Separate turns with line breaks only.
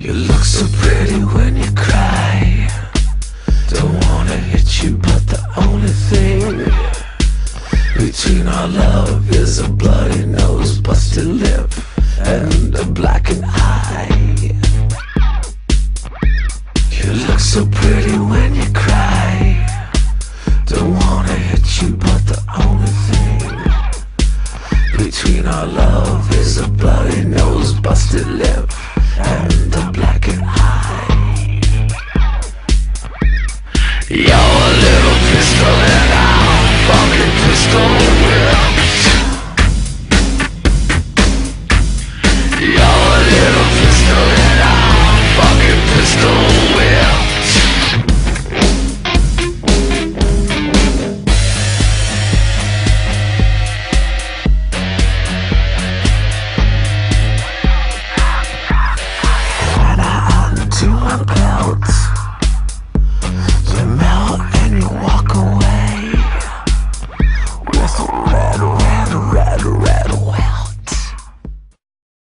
You look so pretty when you cry. Don't wanna hit you, but the only thing between our love is a bloody nose, busted lip, and a blackened eye. You look so pretty when you cry. Don't wanna hit you, but the only thing between our love is a bloody nose, busted